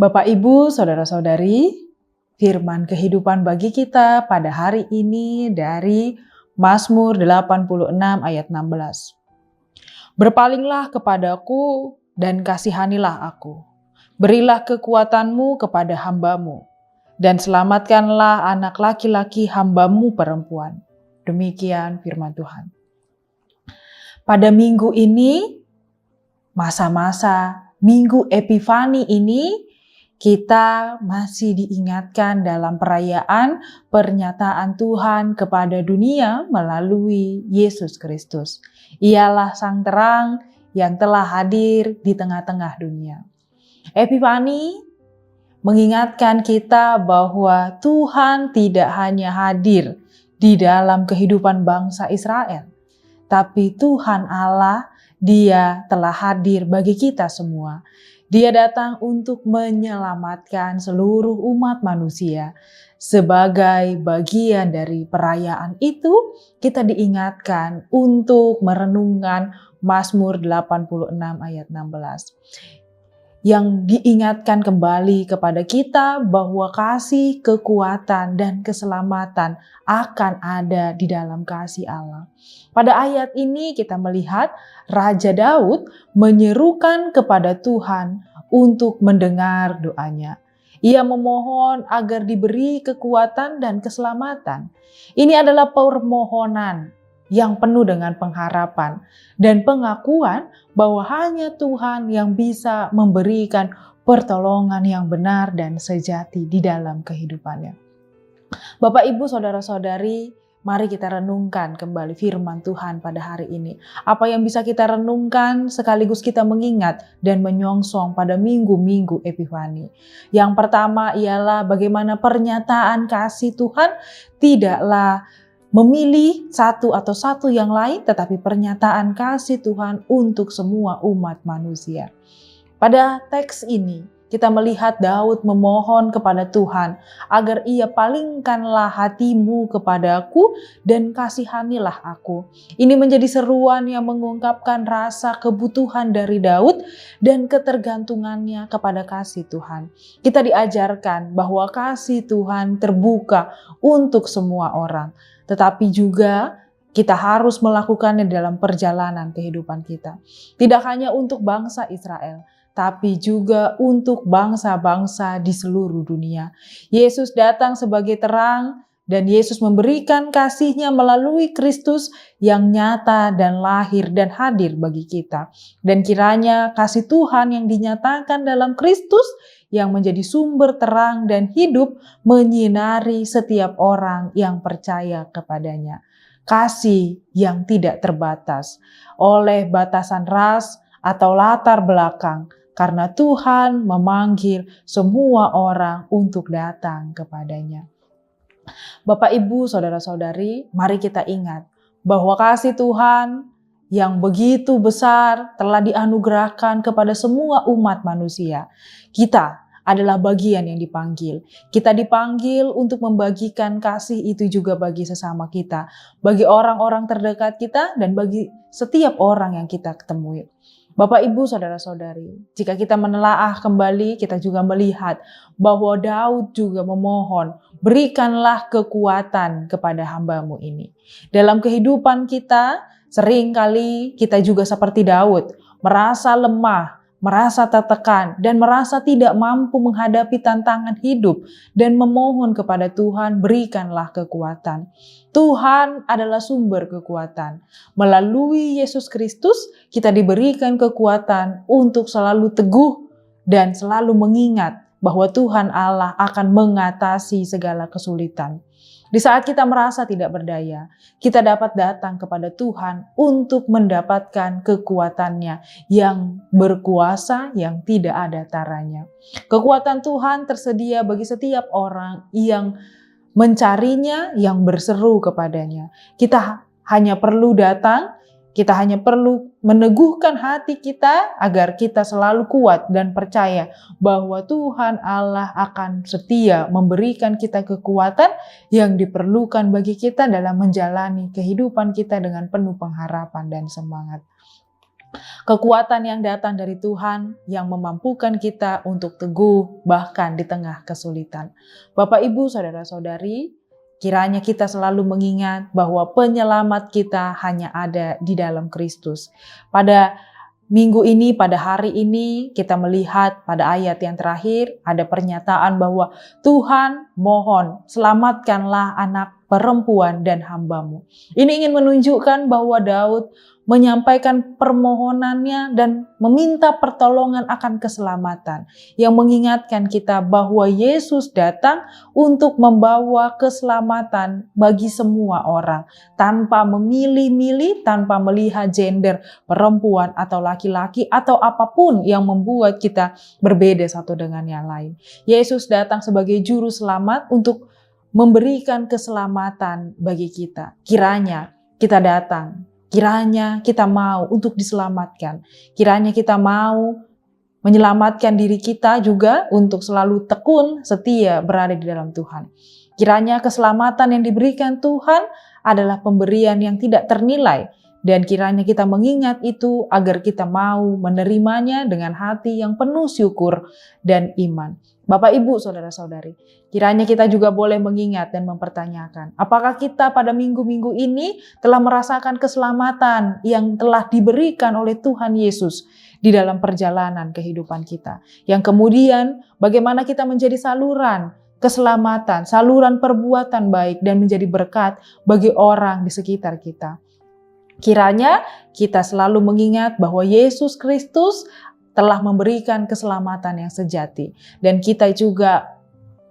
Bapak, Ibu, Saudara-saudari, firman kehidupan bagi kita pada hari ini dari Mazmur 86 ayat 16. Berpalinglah kepadaku dan kasihanilah aku. Berilah kekuatanmu kepada hambamu dan selamatkanlah anak laki-laki hambamu perempuan. Demikian firman Tuhan. Pada minggu ini, masa-masa Minggu Epifani ini, kita masih diingatkan dalam perayaan pernyataan Tuhan kepada dunia melalui Yesus Kristus. Ialah sang terang yang telah hadir di tengah-tengah dunia. Epifani mengingatkan kita bahwa Tuhan tidak hanya hadir di dalam kehidupan bangsa Israel, tapi Tuhan Allah, Dia telah hadir bagi kita semua. Dia datang untuk menyelamatkan seluruh umat manusia. Sebagai bagian dari perayaan itu, kita diingatkan untuk merenungkan Mazmur 86 ayat 16. Yang diingatkan kembali kepada kita bahwa kasih, kekuatan, dan keselamatan akan ada di dalam kasih Allah. Pada ayat ini kita melihat Raja Daud menyerukan kepada Tuhan untuk mendengar doanya. Ia memohon agar diberi kekuatan dan keselamatan. Ini adalah permohonan yang penuh dengan pengharapan dan pengakuan bahwa hanya Tuhan yang bisa memberikan pertolongan yang benar dan sejati di dalam kehidupannya. Bapak, Ibu, Saudara-saudari, mari kita renungkan kembali firman Tuhan pada hari ini. Apa yang bisa kita renungkan sekaligus kita mengingat dan menyongsong pada minggu-minggu Epifani. Yang pertama ialah bagaimana pernyataan kasih Tuhan tidaklah memilih satu yang lain, tetapi pernyataan kasih Tuhan untuk semua umat manusia. Pada teks ini, kita melihat Daud memohon kepada Tuhan agar ia palingkanlah hatimu kepadaku dan kasihanilah aku. Ini menjadi seruan yang mengungkapkan rasa kebutuhan dari Daud dan ketergantungannya kepada kasih Tuhan. Kita diajarkan bahwa kasih Tuhan terbuka untuk semua orang. Tetapi juga kita harus melakukannya dalam perjalanan kehidupan kita. Tidak hanya untuk bangsa Israel, tapi juga untuk bangsa-bangsa di seluruh dunia. Yesus datang sebagai terang dan Yesus memberikan kasih-Nya melalui Kristus yang nyata dan lahir dan hadir bagi kita. Dan kiranya kasih Tuhan yang dinyatakan dalam Kristus yang menjadi sumber terang dan hidup menyinari setiap orang yang percaya kepadanya. Kasih yang tidak terbatas oleh batasan ras atau latar belakang, karena Tuhan memanggil semua orang untuk datang kepadanya. Bapak, Ibu, Saudara-saudari, mari kita ingat bahwa kasih Tuhan yang begitu besar telah dianugerahkan kepada semua umat manusia. Kita adalah bagian yang dipanggil. Kita dipanggil untuk membagikan kasih itu juga bagi sesama kita, bagi orang-orang terdekat kita, dan bagi setiap orang yang kita ketemui. Bapak, Ibu, Saudara-saudari, jika kita menelaah kembali, kita juga melihat bahwa Daud juga memohon, berikanlah kekuatan kepada hambamu ini. Dalam kehidupan kita, seringkali kita juga seperti Daud, merasa lemah, merasa tertekan, dan merasa tidak mampu menghadapi tantangan hidup, dan memohon kepada Tuhan, berikanlah kekuatan. Tuhan adalah sumber kekuatan. Melalui Yesus Kristus, kita diberikan kekuatan untuk selalu teguh dan selalu mengingat bahwa Tuhan Allah akan mengatasi segala kesulitan. Di saat kita merasa tidak berdaya, kita dapat datang kepada Tuhan untuk mendapatkan kekuatannya yang berkuasa, yang tidak ada taranya. Kekuatan Tuhan tersedia bagi setiap orang yang mencarinya, yang berseru kepadanya. Kita hanya perlu datang, kita hanya perlu meneguhkan hati kita agar kita selalu kuat dan percaya bahwa Tuhan Allah akan setia memberikan kita kekuatan yang diperlukan bagi kita dalam menjalani kehidupan kita dengan penuh pengharapan dan semangat. Kekuatan yang datang dari Tuhan yang memampukan kita untuk teguh bahkan di tengah kesulitan. Bapak, Ibu, saudara-saudari, kiranya kita selalu mengingat bahwa penyelamat kita hanya ada di dalam Kristus. Pada minggu ini, pada hari ini, kita melihat pada ayat yang terakhir ada pernyataan bahwa Tuhan mohon selamatkanlah anak perempuan dan hamba-Mu. Ini ingin menunjukkan bahwa Daud menyampaikan permohonannya dan meminta pertolongan akan keselamatan, yang mengingatkan kita bahwa Yesus datang untuk membawa keselamatan bagi semua orang, tanpa memilih-milih, tanpa melihat gender, perempuan atau laki-laki atau apapun yang membuat kita berbeda satu dengan yang lain. Yesus datang sebagai juru selamat untuk memberikan keselamatan bagi kita. Kiranya kita datang, kiranya kita mau untuk diselamatkan. Kiranya kita mau menyelamatkan diri kita juga untuk selalu tekun, setia berada di dalam Tuhan. Kiranya keselamatan yang diberikan Tuhan adalah pemberian yang tidak ternilai. Dan kiranya kita mengingat itu agar kita mau menerimanya dengan hati yang penuh syukur dan iman. Bapak, Ibu, saudara-saudari, kiranya kita juga boleh mengingat dan mempertanyakan, apakah kita pada minggu-minggu ini telah merasakan keselamatan yang telah diberikan oleh Tuhan Yesus di dalam perjalanan kehidupan kita. Yang kemudian bagaimana kita menjadi saluran keselamatan, saluran perbuatan baik dan menjadi berkat bagi orang di sekitar kita. Kiranya kita selalu mengingat bahwa Yesus Kristus telah memberikan keselamatan yang sejati. Dan kita juga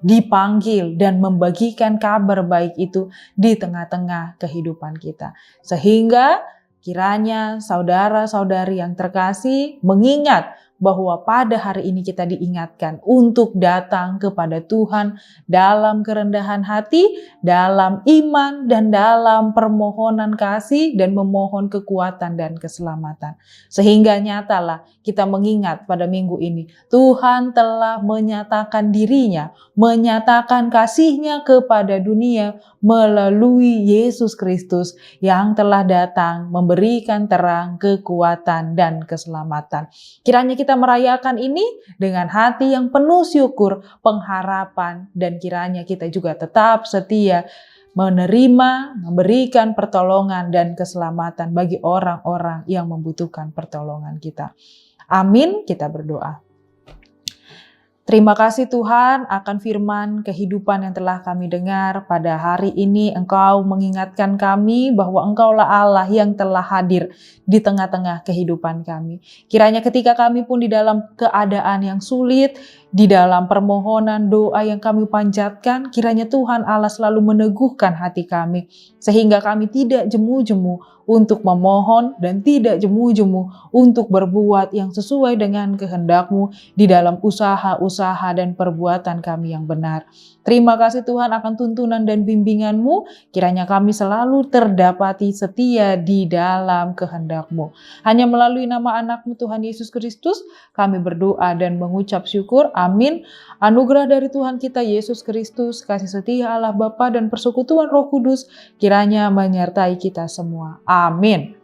dipanggil dan membagikan kabar baik itu di tengah-tengah kehidupan kita. Sehingga kiranya saudara-saudari yang terkasih mengingat bahwa pada hari ini kita diingatkan untuk datang kepada Tuhan dalam kerendahan hati, dalam iman, dan dalam permohonan kasih dan memohon kekuatan dan keselamatan. Sehingga nyatalah kita mengingat pada minggu ini, Tuhan telah menyatakan dirinya, menyatakan kasih-Nya kepada dunia melalui Yesus Kristus yang telah datang memberikan terang, kekuatan, dan keselamatan. Kiranya kita merayakan ini dengan hati yang penuh syukur, pengharapan, dan kiranya kita juga tetap setia menerima, memberikan pertolongan dan keselamatan bagi orang-orang yang membutuhkan pertolongan kita. Amin, kita berdoa. Terima kasih Tuhan akan firman kehidupan yang telah kami dengar pada hari ini. Engkau mengingatkan kami bahwa Engkaulah Allah yang telah hadir di tengah-tengah kehidupan kami. Kiranya ketika kami pun di dalam keadaan yang sulit, di dalam permohonan doa yang kami panjatkan, kiranya Tuhan Allah selalu meneguhkan hati kami, sehingga kami tidak jemu-jemu untuk memohon dan tidak jemu-jemu untuk berbuat yang sesuai dengan kehendak-Mu di dalam usaha-usaha dan perbuatan kami yang benar. Terima kasih Tuhan akan tuntunan dan bimbingan-Mu, kiranya kami selalu terdapati setia di dalam kehendak-Mu. Hanya melalui nama anak-Mu Tuhan Yesus Kristus, kami berdoa dan mengucap syukur. Amin. Anugerah dari Tuhan kita Yesus Kristus, kasih setia Allah Bapa dan persekutuan Roh Kudus, kiranya menyertai kita semua. Amin.